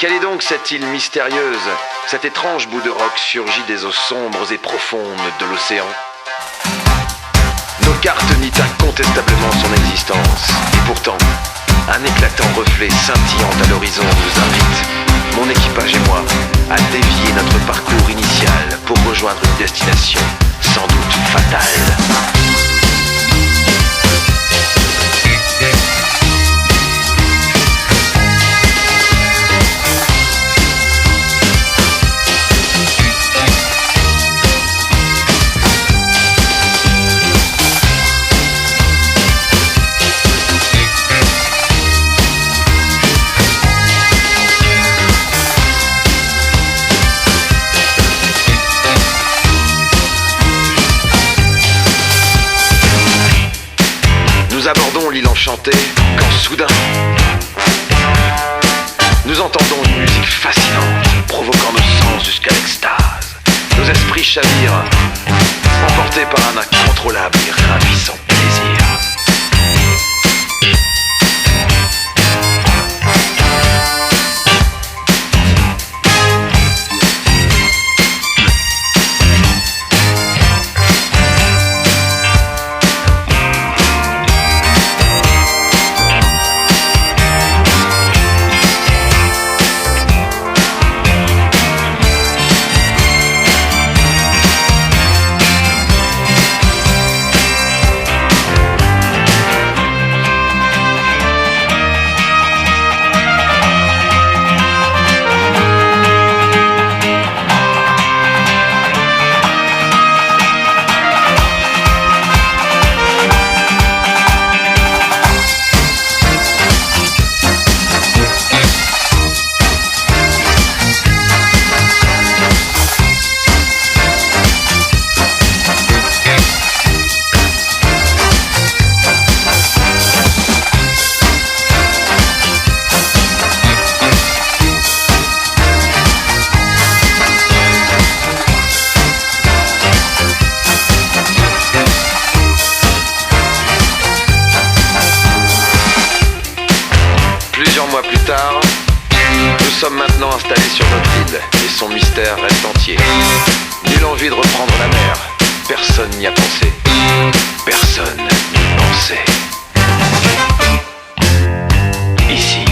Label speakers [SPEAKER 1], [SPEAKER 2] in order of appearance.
[SPEAKER 1] Quelle est donc cette île mystérieuse, cet étrange bout de roc surgi des eaux sombres et profondes de l'océan? Nos cartes nient incontestablement son existence, et pourtant, un éclatant reflet scintillant à l'horizon nous invite, mon équipage et moi, à dévier notre parcours initial pour rejoindre une destination sans doute fatale. Nous abordons l'île enchantée quand soudain nous entendons une musique fascinante provoquant nos sens jusqu'à l'extase. Nos esprits chavirent, emportés par un incontrôlable et ravissant plaisir. Plusieurs mois plus tard, nous sommes maintenant installés sur notre île et son mystère reste entier. Nulle envie de reprendre la mer, personne n'y a pensé, personne n'y pensait. Ici,